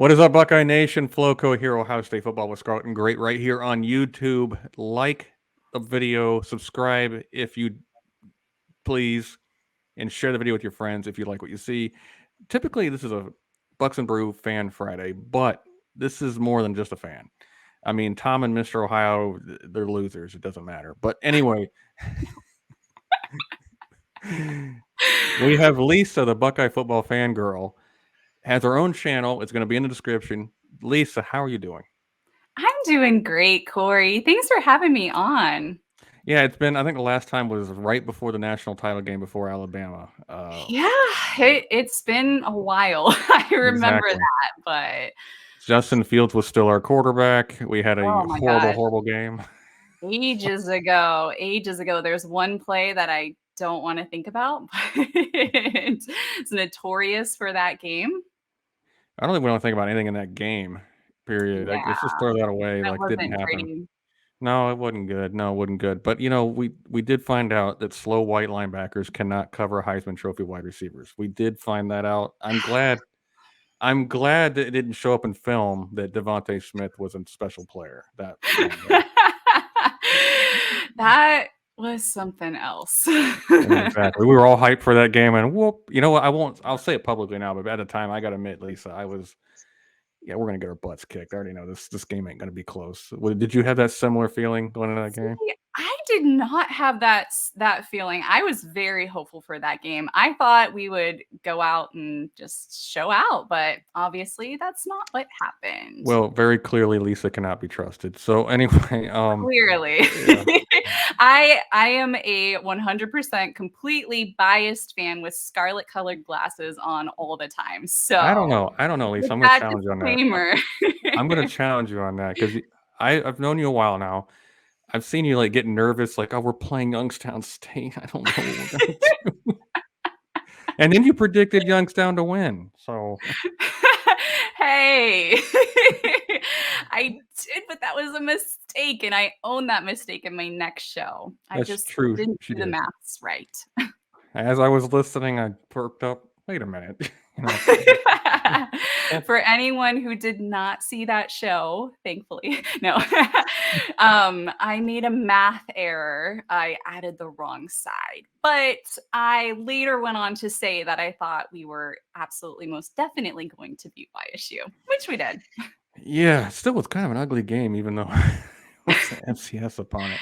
What is up, Buckeye Nation? Flo-Co here, Ohio State football with Scarlet and Great right here on YouTube. Like the video, subscribe if you please, and share the video with your friends if you like what you see. Typically, this is a Bucks and Brew Fan Friday, but this is more than just a fan. I mean, Tom and Mr. Ohio, they're losers. It doesn't matter. But anyway, we have Lisa, the Buckeye football fangirl, has her own channel. It's going to be in the description. Lisa, how are you doing? I'm doing great, Corey. Thanks for having me on. Yeah, it's been, I think the last time was right before the national title game before Alabama. Yeah, it's been a while. I remember Exactly. that, but Justin Fields was still our quarterback. We had a oh my horrible, God, horrible game. ages ago, there's one play that I don't want to think about, but it's notorious for that game. I don't think we want to think about anything in that game, period. Like, Yeah, let's just throw that away that like it didn't wasn't happen. pretty. No, it wasn't good. No, it wasn't good. But, we did find out that slow white linebackers cannot cover Heisman Trophy wide receivers. We did find that out. I'm glad that it didn't show up in film that Devontae Smith was a special player. That was something else. Exactly. We were all hyped for that game, and whoop. You know what? I'll say it publicly now, but at the time, I got to admit, Lisa, we're going to get our butts kicked. I already know this game ain't going to be close. Did you have that similar feeling going into that game? See, I did not have that feeling. I was very hopeful for that game. I thought we would go out and just show out, but obviously that's not what happened. Well, very clearly, Lisa cannot be trusted. So anyway, Clearly. yeah. I am a 100% completely biased fan with scarlet colored glasses on all the time. So I don't know, Lisa. I'm going to challenge you on that. disclaimer. I'm going to challenge you on that because I've known you a while now. I've seen you like get nervous, like, oh, we're playing Youngstown State. I don't know what we're going to do. And then you predicted Youngstown to win. So Hey, I did, but that was a mistake, and I own that mistake in my next show. I that's just true. didn't She do the did. maths right. As I was listening, I perked up. Wait a minute. For anyone who did not see that show, thankfully, no, I made a math error. I added the wrong side, but I later went on to say that I thought we were absolutely most definitely going to beat YSU, which we did. Yeah, still was kind of an ugly game, even though it was an FCS opponent.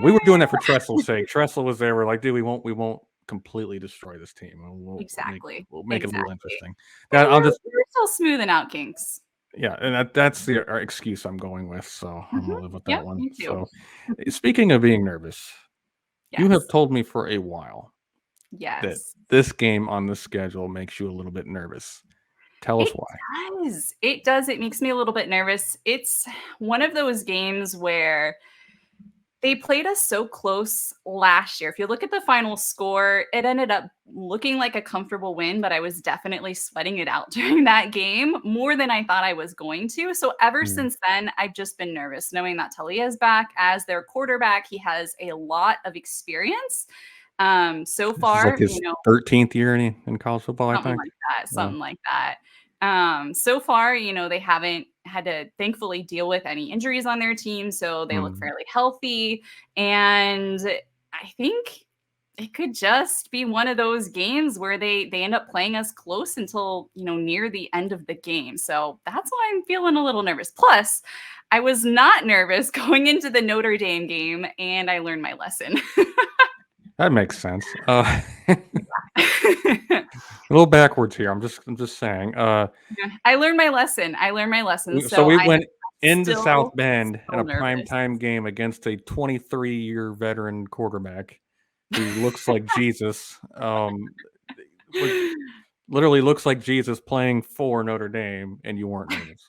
We were doing that for Tressel's sake. Tressel was there. We're like, dude, we won't completely destroy this team. Exactly. We'll make it a little interesting. Well, I'll just we're still smoothing out kinks. Yeah, and that's the excuse I'm going with. So I'm gonna live with that Yep, one. me too. So speaking of being nervous, you have Yes. told me for a while that Yes. this game on the schedule makes you a little bit nervous. Tell us why. Does. It does. It makes me a little bit nervous. It's one of those games where they played us so close last year. If you look at the final score, it ended up looking like a comfortable win, but I was definitely sweating it out during that game more than I thought I was going to. So ever since then, I've just been nervous knowing that Taulia is back as their quarterback. He has a lot of experience. So This is far, like his 13th year in college football, I think. something like that. So far, they haven't had to thankfully deal with any injuries on their team, so they look fairly healthy. And I think it could just be one of those games where they end up playing us close until, near the end of the game. So that's why I'm feeling a little nervous. Plus, I was not nervous going into the Notre Dame game, and I learned my lesson. That makes sense. A little backwards here. I'm just saying. I learned my lesson. So we went into still South Bend in a nervous. primetime game against a 23-year veteran quarterback who looks like Jesus. Literally looks like Jesus playing for Notre Dame, and you weren't nervous.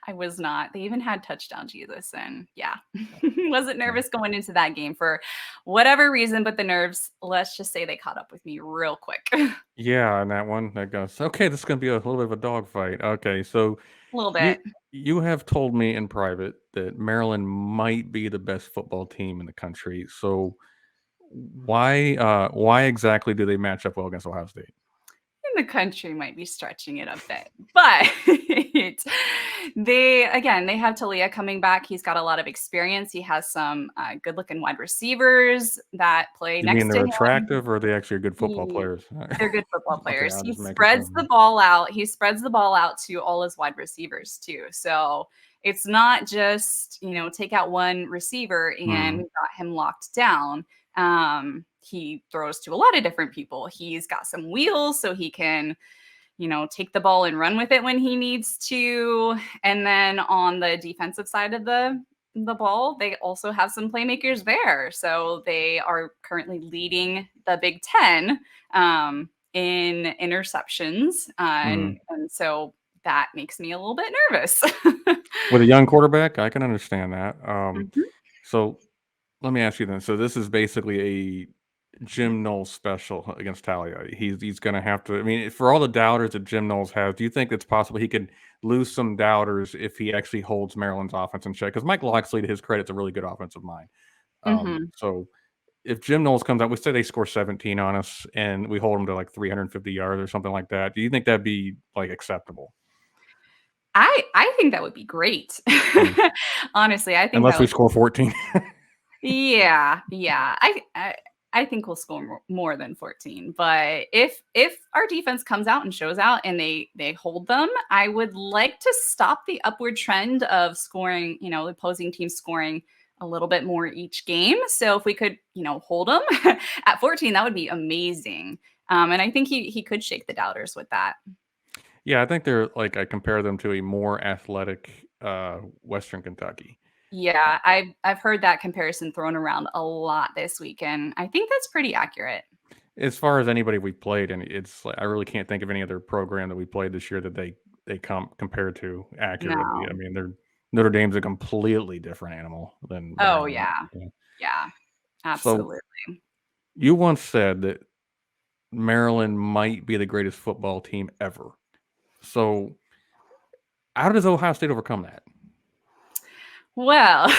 I was not. They even had touchdown Jesus, and yeah, wasn't nervous going into that game for whatever reason, but the nerves, let's just say they caught up with me real quick. Yeah, and that one that goes, okay, this is going to be a little bit of a dogfight. Okay, so A little bit. you have told me in private that Maryland might be the best football team in the country. So why exactly do they match up well against Ohio State? the country might be stretching it a bit, but they have Taulia coming back. He's got a lot of experience. He has some good-looking wide receivers that play You next mean to they're him. attractive, or are they actually good football He, players? they're good football Okay, players. I'll He just make spreads the ball out. He spreads the ball out to all his wide receivers too. So it's not just take out one receiver and we got him locked down. He throws to a lot of different people. He's got some wheels, so he can take the ball and run with it when he needs to. And then on the defensive side of the ball, they also have some playmakers there. So they are currently leading the Big Ten in interceptions. And so that makes me a little bit nervous. With a young quarterback, I can understand that. Mhm. So let me ask you then. So this is basically a Jim Knowles special against Taulia. He's going to have to. I mean, for all the doubters that Jim Knowles has, do you think it's possible he could lose some doubters if he actually holds Maryland's offense in check? Because Mike Locksley, to his credit, is a really good offensive mind. So if Jim Knowles comes out, we say they score 17 on us, and we hold them to like 350 yards or something like that. Do you think that'd be like acceptable? I think that would be great. Honestly, I think Unless we score 14. Yeah. I think we'll score more than 14. But if our defense comes out and shows out and they hold them, I would like to stop the upward trend of scoring, the opposing teams scoring a little bit more each game. So if we could, hold them at 14, that would be amazing. And I think he could shake the doubters with that. Yeah, I think they're like, I compare them to a more athletic Western Kentucky. Yeah, I've heard that comparison thrown around a lot this week, and I think that's pretty accurate. As far as anybody we played, and it's like I really can't think of any other program that we played this year that they compare to accurately. No. I mean, Notre Dame's a completely different animal than Oh, Maryland. yeah. Yeah, So absolutely. you once said that Maryland might be the greatest football team ever. So how does Ohio State overcome that? Well,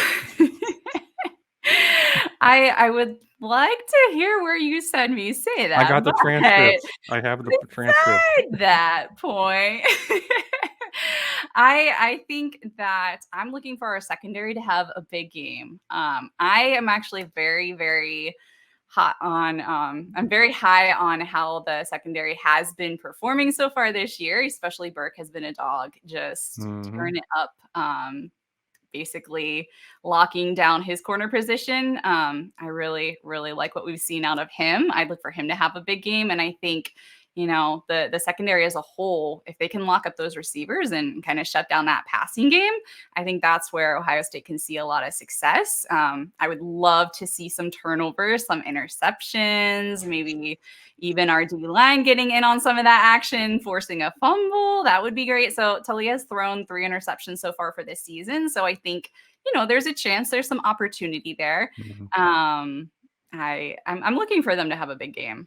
I would like to hear where you said me say that. I got the but transcripts. I have the transcript. Beside that point, I think that I'm looking for our secondary to have a big game. I am actually very, very hot on I'm very high on how the secondary has been performing so far this year, especially Burke has been a dog, just turn it up. Basically locking down his corner position. I really, really like what we've seen out of him. I'd look for him to have a big game. And I think, the secondary as a whole, if they can lock up those receivers and kind of shut down that passing game, I think that's where Ohio State can see a lot of success. I would love to see some turnovers, some interceptions, maybe even our D-line getting in on some of that action, forcing a fumble. That would be great. So Taulia's thrown 3 interceptions so far for this season. So I think, there's a chance, there's some opportunity there. I'm looking for them to have a big game.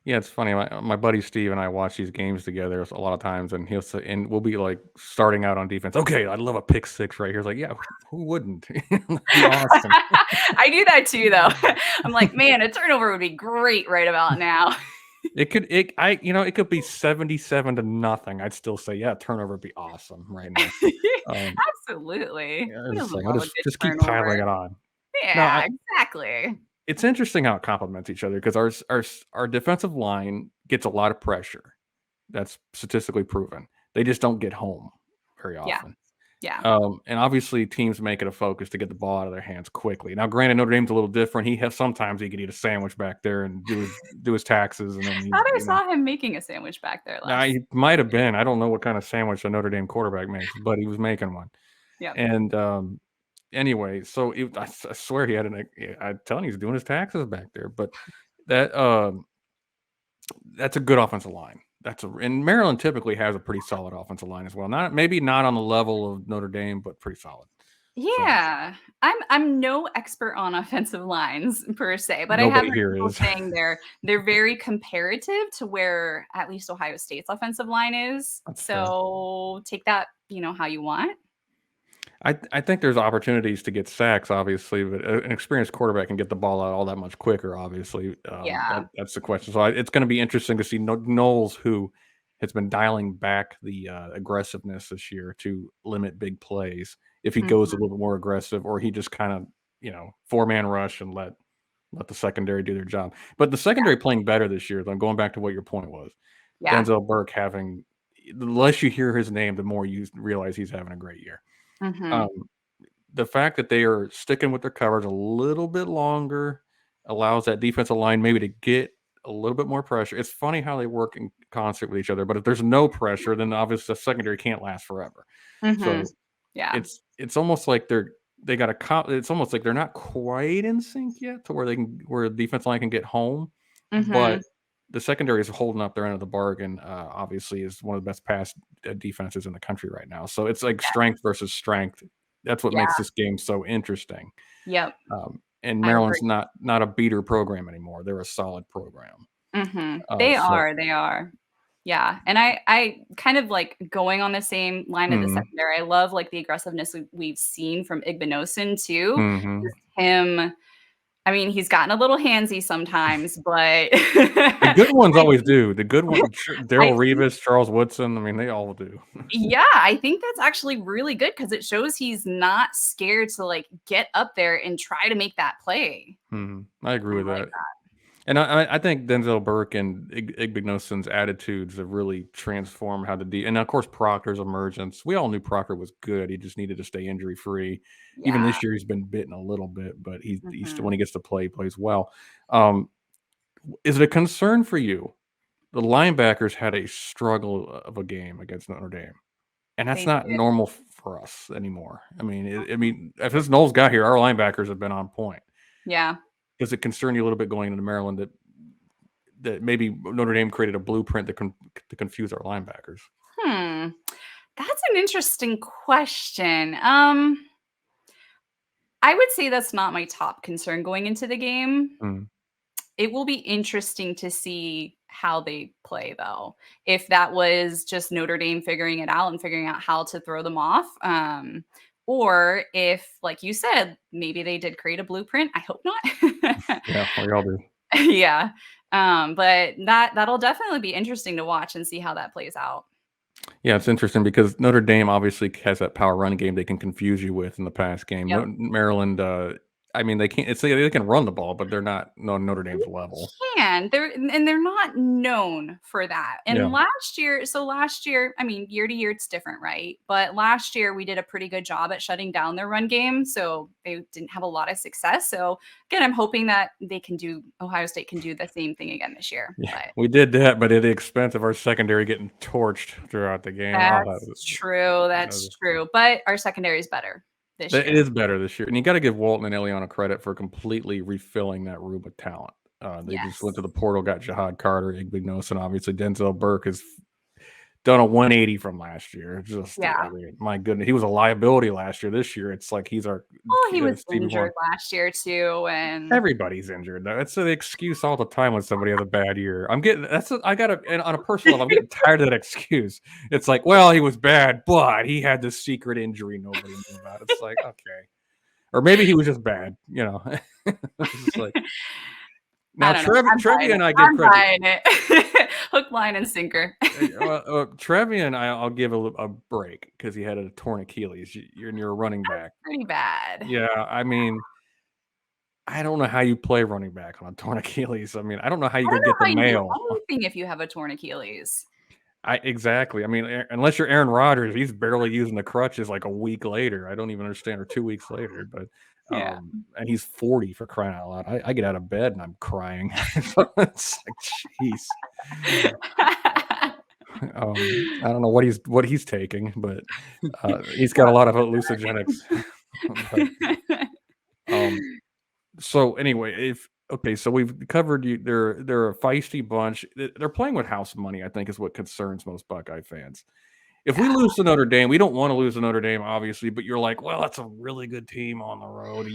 Yeah, it's funny. My buddy Steve and I watch these games together a lot of times, and he'll say, and we'll be like starting out on defense. Okay, I'd love a pick six right here. It's like, yeah, who wouldn't? That'd be awesome. I do that too, though. I'm like, man, a turnover would be great right about now. It could be 77-0. I'd still say, yeah, turnover would be awesome right now. Absolutely. I'll just keep piling it on. Yeah, exactly. It's interesting how it complements each other because our defensive line gets a lot of pressure. That's statistically proven. They just don't get home very often. Yeah. And obviously teams make it a focus to get the ball out of their hands quickly. Now, granted, Notre Dame's a little different. Sometimes he could eat a sandwich back there and do his taxes. And then I thought I saw him making a sandwich back there. He might have been. I don't know what kind of sandwich a Notre Dame quarterback makes, but he was making one. Yeah. And anyway, so I swear he had I'm telling you, he's doing his taxes back there. But that's a good offensive line. And Maryland typically has a pretty solid offensive line as well. Maybe not on the level of Notre Dame, but pretty solid. Yeah, so. I'm no expert on offensive lines per se, but Nobody I have here people is saying they're very comparative to where at least Ohio State's offensive line is. That's so take that, how you want. I think there's opportunities to get sacks, obviously, but an experienced quarterback can get the ball out all that much quicker, obviously. Yeah. That's the question. So it's going to be interesting to see Knowles, who has been dialing back the aggressiveness this year to limit big plays. If he goes a little bit more aggressive, or he just kind of, 4-man rush and let the secondary do their job. But the secondary playing better this year. I'm going back to what your point was. Yeah. Denzel Burke having, the less you hear his name, the more you realize he's having a great year. The fact that they are sticking with their coverage a little bit longer allows that defensive line maybe to get a little bit more pressure. It's funny how they work in concert with each other, but if there's no pressure, then obviously the secondary can't last forever. So it's almost like it's almost like they're not quite in sync yet to where the defense line can get home, but the secondary is holding up their end of the bargain. Obviously, is one of the best pass defenses in the country right now. So it's like strength versus strength. That's what makes this game so interesting. Yep. And Maryland's not a beater program anymore. They're a solid program. They are. Yeah. And I kind of like going on the same line of the secondary. I love like the aggressiveness we've seen from Igbinosun too. Just him. I mean, he's gotten a little handsy sometimes, but the good ones always do. The good ones, Daryl Revis, Charles Woodson. I mean, they all do. Yeah, I think that's actually really good because it shows he's not scared to like get up there and try to make that play. I agree with that. And I think Denzel Burke and Igbinosun's attitudes have really transformed how and of course Proctor's emergence. We all knew Proctor was good. He just needed to stay injury free. Yeah. Even this year he's been bitten a little bit, but he's still, when he gets to play, he plays well. Is it a concern for you? The linebackers had a struggle of a game against Notre Dame, and that's not normal for us anymore. I mean, if this Knowles got here, our linebackers have been on point. Yeah. Does it concern you a little bit going into Maryland that maybe Notre Dame created a blueprint to confuse our linebackers? That's an interesting question. I would say that's not my top concern going into the game. It will be interesting to see how they play, though. If that was just Notre Dame figuring it out and figuring out how to throw them off. Or if, like you said, maybe they did create a blueprint. I hope not. Yeah, we all do. Yeah. But that'll definitely be interesting to watch and see how that plays out. Yeah, it's interesting because Notre Dame obviously has that power run game they can confuse you with in the pass game. Yep. Maryland, I mean, they can't. They can run the ball, but they're not Notre Dame's level. They're not known for that. And last year, I mean, year to year, it's different, right? But last year we did a pretty good job at shutting down their run game, so they didn't have a lot of success. So again, I'm hoping that Ohio State can do the same thing again this year. Yeah, we did that, but at the expense of our secondary getting torched throughout the game. That's true. That's true. But our secondary is better. It is better this year. And you got to give Walton and Eliana credit for completely refilling that room with talent. They just went to the portal, got Jihad Carter, Igbinosun, obviously Denzel Burke has done a 180 from last year. Just my goodness, he was a liability last year. This year, it's like he's our. Well, he was injured last year too, and everybody's injured. That's the excuse all the time when somebody has a bad year. On a personal level, I'm getting tired of that excuse. It's like, well, he was bad, but he had this secret injury nobody knew about. It's like, okay, or maybe he was just bad. It's just like. Now, Trevi and I give credit. Hook, line, and sinker. Trevi and I'll give a break because he had a torn Achilles. You're a running back. That's pretty bad. Yeah, I mean, I don't know how you play running back on a torn Achilles. I mean, I don't know how you go get the mail. Anything if you have a torn Achilles. Exactly. I mean, unless you're Aaron Rodgers, he's barely using the crutches like a week later. I don't even understand, or 2 weeks later, but. And he's 40 for crying out loud. I get out of bed and I'm crying. It's like, jeez. I don't know what he's taking, but he's got a lot of hallucinogenics. So anyway, so we've covered you. They're a feisty bunch. They're playing with house money, I think, is what concerns most Buckeye fans. If we lose to Notre Dame, we don't want to lose to Notre Dame, obviously, but you're like, well, that's a really good team on the road.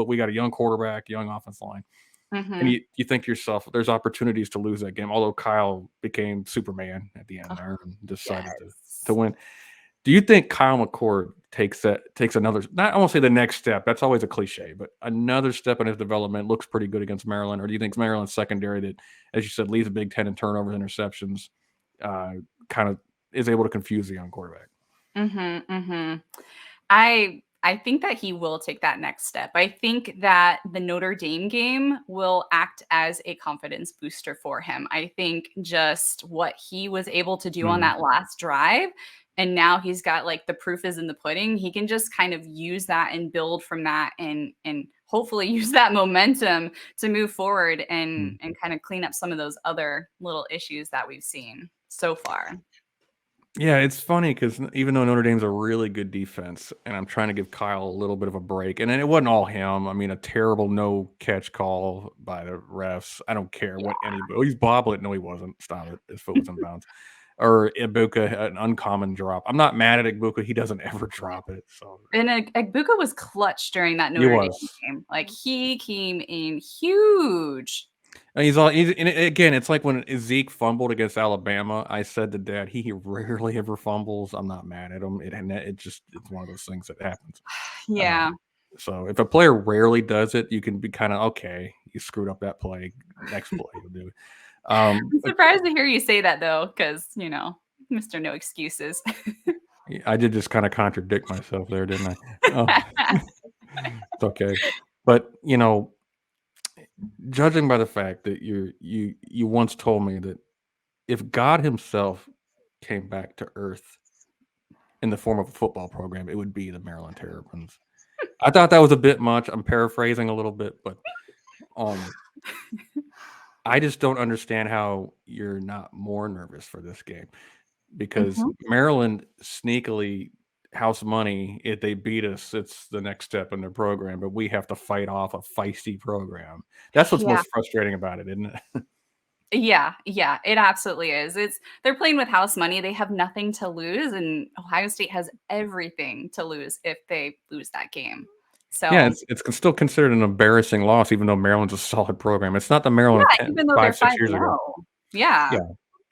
We got a young quarterback, young offensive line. And you think to yourself, there's opportunities to lose that game, although Kyle became Superman at the end there and decided to win. Do you think Kyle McCord takes another, I won't say the next step, that's always a cliche, but another step in his development, looks pretty good against Maryland? Or do you think Maryland's secondary that, as you said, leads the Big Ten in turnovers, interceptions, kind of is able to confuse the young quarterback. Mm-hmm, mm-hmm. I think that he will take that next step. I think that the Notre Dame game will act as a confidence booster for him. I think just what he was able to do on that last drive, and now he's got like the proof is in the pudding. He can just kind of use that and build from that, and hopefully use that momentum to move forward and kind of clean up some of those other little issues that we've seen so far. Yeah, it's funny because even though Notre Dame's a really good defense, and I'm trying to give Kyle a little bit of a break, and it wasn't all him. I mean, a terrible no catch call by the refs. I don't care what anybody. He's bobbling. No, he wasn't. Stop it. His foot was in bounds. Or Ibuka, an uncommon drop. I'm not mad at Ibuka. He doesn't ever drop it. So And Ibuka was clutch during that Notre Dame game. Like he came in huge. And and again, it's like when Zeke fumbled against Alabama. I said to Dad, he rarely ever fumbles. I'm not mad at him. It's one of those things that happens. Yeah. So if a player rarely does it, you can be kind of okay. You screwed up that play. Next play, you'll do it. I'm surprised to hear you say that though, because Mr. No Excuses. I did just kind of contradict myself there, didn't I? It's okay, but judging by the fact that you once told me that if God himself came back to earth in the form of a football program, it would be the Maryland Terrapins. I thought that was a bit much. I'm paraphrasing a little bit, but I just don't understand how you're not more nervous for this game, because Maryland sneakily house money. If they beat us, it's the next step in their program, but we have to fight off a feisty program. That's what's most frustrating about it, isn't it? Yeah, it absolutely is. They're playing with house money. They have nothing to lose, and Ohio State has everything to lose if they lose that game. So yeah, it's still considered an embarrassing loss, even though Maryland's a solid program. It's not the Maryland of even though 5, they're 6 years ago. Yeah.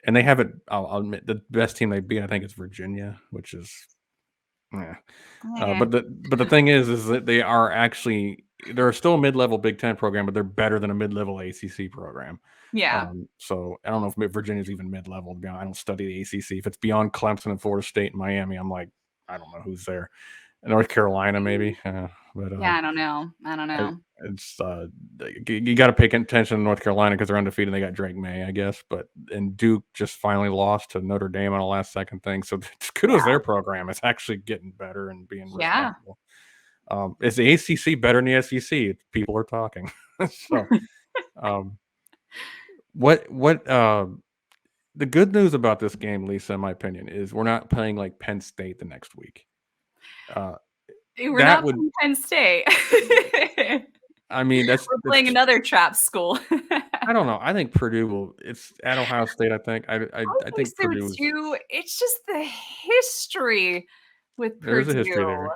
And they haven't. I'll admit the best team they beat, I think, is Virginia, which is but the thing is that they're still a mid-level Big Ten program, but they're better than a mid-level ACC program. Yeah. So I don't know if Virginia's even mid-level. I don't study the ACC. If it's beyond Clemson and Florida State and Miami, I'm like, I don't know who's there. North Carolina, maybe. But I don't know. It's you got to pay attention to North Carolina because they're undefeated. And they got Drake May, I guess. And Duke just finally lost to Notre Dame on a last second thing. So kudos their program. It's actually getting better and being respectable. Is the ACC better than the SEC? People are talking. So, the good news about this game, Lisa, in my opinion, is we're not playing like Penn State the next week. We're not playing Penn State. I mean, we're playing another trap school. I don't know. I think Purdue it's at Ohio State. I think think so Purdue too. It's just the history with Purdue. There's a history there.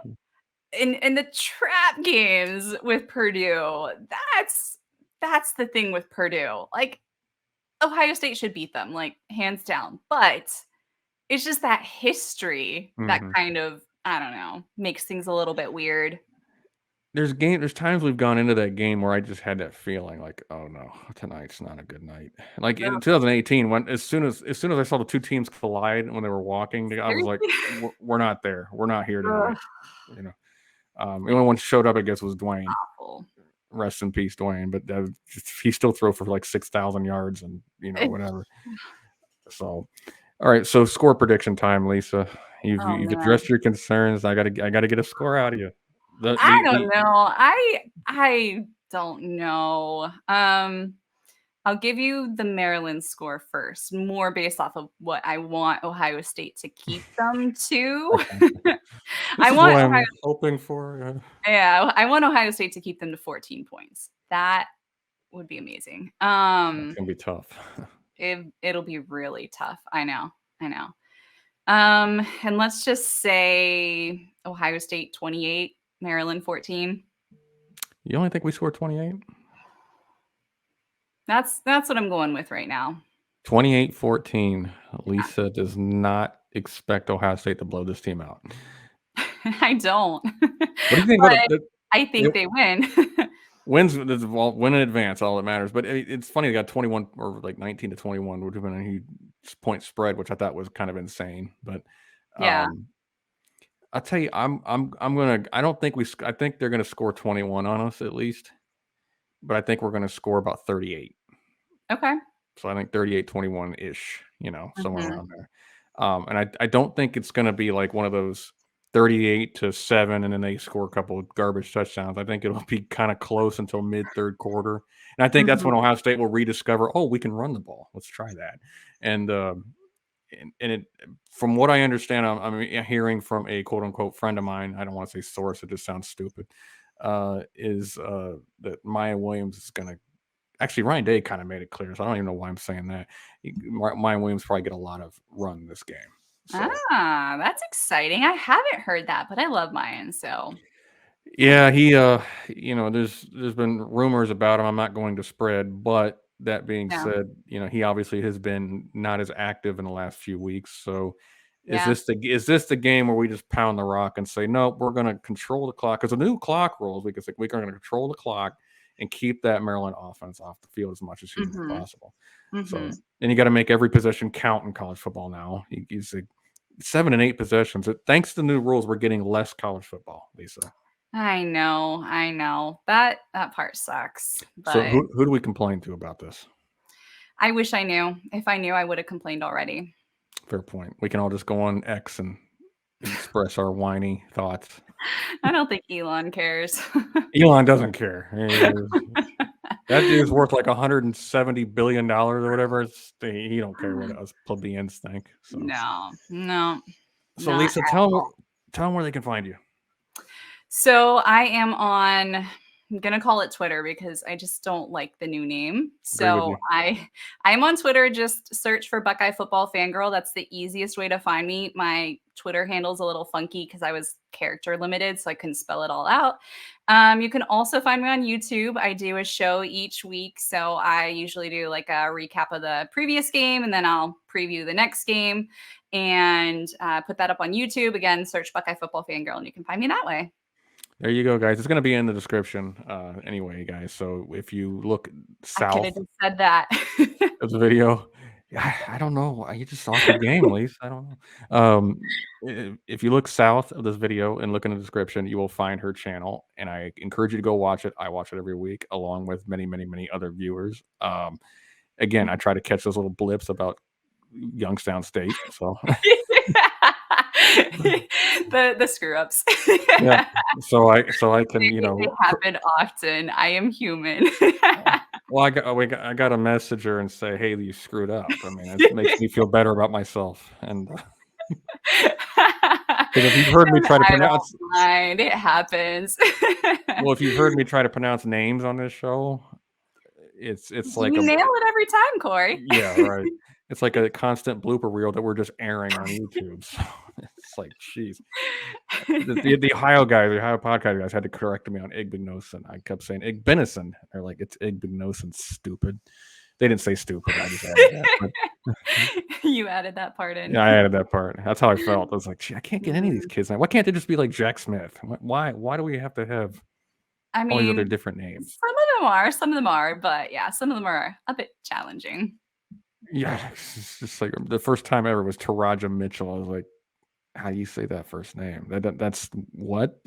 In the trap games with Purdue, that's the thing with Purdue. Like Ohio State should beat them, like hands down. But it's just that history that kind of, I don't know, makes things a little bit weird. There's times we've gone into that game where I just had that feeling like, oh no, tonight's not a good night. Like in 2018, when as soon as I saw the two teams collide when they were walking, I was like, we're not there. We're not here tonight. The only one showed up, I guess, was Dwayne. Awful. Rest in peace, Dwayne. But he still threw for like 6,000 yards and whatever. So, all right. So score prediction time, Lisa. You've addressed your concerns. I gotta get a score out of you. I don't know. I don't know. I'll give you the Maryland score first, more based off of what I want Ohio State to keep them to. I want I'm hoping for. Yeah, I want Ohio State to keep them to 14 points. That would be amazing. It's gonna be tough. It'll be really tough. I know. And let's just say Ohio State 28, Maryland 14. You only think we scored 28? That's what I'm going with right now. 28-14. Lisa does not expect Ohio State to blow this team out. I don't. What do you think? I think they win. Win in advance, all that matters. But it's funny, they got 21 or like 19-21, which would have been a huge point spread, which I thought was kind of insane. But Yeah. I'll tell you, I think they're gonna score 21 on us at least, but I think we're gonna score about 38. Okay. So I think 38-21 ish, somewhere Mhm. around there. And I don't think it's gonna be like one of those 38-7, and then they score a couple of garbage touchdowns. I think it'll be kind of close until mid third quarter, and I think that's when Mhm. Ohio State will rediscover, oh, we can run the ball. Let's try that. And from what I understand, I'm hearing from a quote unquote friend of mine. I don't want to say source; it just sounds stupid. Is that Maya Williams is going to actually Ryan Day kind of made it clear, so I don't even know why I'm saying that. Maya Williams probably get a lot of run this game. So. That's exciting. I haven't heard that, but I love Mayan, so Yeah, he there's been rumors about him. I'm not going to spread, but that being yeah. said, he obviously has been not as active in the last few weeks. So Yeah. is this the game where we just pound the rock and say, no, we're going to control the clock? Because the new clock rules, we can say we're going to control the clock and keep that Maryland offense off the field as much as humanly Mhm. possible. So Mhm. then you got to make every possession count in college football now. You say 7 and 8 possessions. Thanks to the new rules, we're getting less college football, Lisa. I know. That part sucks, So but who do we complain to about this? I wish I knew. If I knew, I would have complained already. Fair point. We can all just go on X and express our whiny thoughts. I don't think Elon cares. Elon doesn't care. That dude's worth like $170 billion or whatever. He don't care what us plebeians think. No, So not Lisa, at all. tell them where they can find you. So I am on, I'm gonna call it Twitter because I just don't like the new name. Agree with So you. I'm on Twitter. Just search for Buckeye Football Fangirl. That's the easiest way to find me. My Twitter handle's a little funky because I was character limited, so I couldn't spell it all out. You can also find me on YouTube. I do a show each week, so I usually do like a recap of the previous game, and then I'll preview the next game and put that up on YouTube. Again, search Buckeye Football Fangirl, and you can find me that way. There you go, guys. It's going to be in the description anyway, guys. So if you look I could have south just said that. of the video, I don't know. You just off your game, Lisa. I don't know. If you look south of this video and look in the description, you will find her channel, and I encourage you to go watch it. I watch it every week, along with many, many, many other viewers. Again, I try to catch those little blips about Youngstown State. So The screw ups. yeah, so I can They happen often. I am human. Well, I got to message her and say, hey, you screwed up. I mean, it makes me feel better about myself. And because if you've heard me try to I pronounce, don't mind. It happens. well, if you've heard me try to pronounce names on this show, it's like You nail it every time, Corey. yeah, right. It's like a constant blooper reel that we're just airing on YouTube. So it's like, geez. The Ohio guys, the Ohio podcast guys had to correct me on Igbinosun. I kept saying Igbinosun. They're like, it's Igbinosun, stupid. They didn't say stupid. I just added that. You added that part in. Yeah, I added that part. That's how I felt. I was like, gee, I can't get any of these kids now. Why can't they just be like Jack Smith? Why do we have to have I all these other mean, different names? some of them are, but yeah, some of them are a bit challenging. Yeah, it's just like the first time ever was Taraja Mitchell. I was like, how do you say that first name? That's what?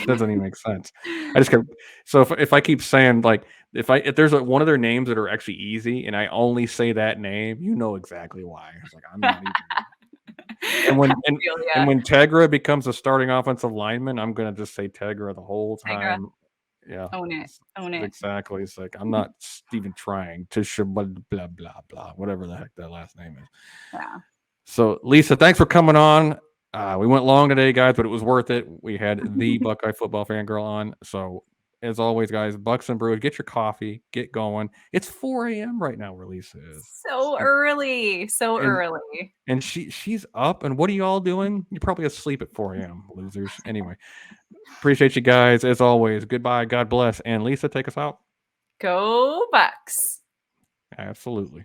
Doesn't even make sense. I just kept so if I keep saying like if there's one of their names that are actually easy and I only say that name, you know exactly why. It's like I'm not even. And I when feel and ya. when Tegra becomes a starting offensive lineman, I'm gonna just say Tegra the whole Tigra, time. Yeah, own it, own it. exactly. It's like I'm not even trying to blah blah blah blah whatever the heck that last name is. Yeah. So Lisa, thanks for coming on. We went long today, guys, but it was worth it. We had the Buckeye Football Fangirl on. So as always, guys, Bucks and Brews, get your coffee, get going. It's 4 a.m. right now where Lisa is. So early. So And early. and she's up. And what are you all doing? You're probably asleep at 4 a.m. Losers. Anyway, appreciate you guys as always. Goodbye. God bless. And Lisa, take us out. Go Bucks. Absolutely.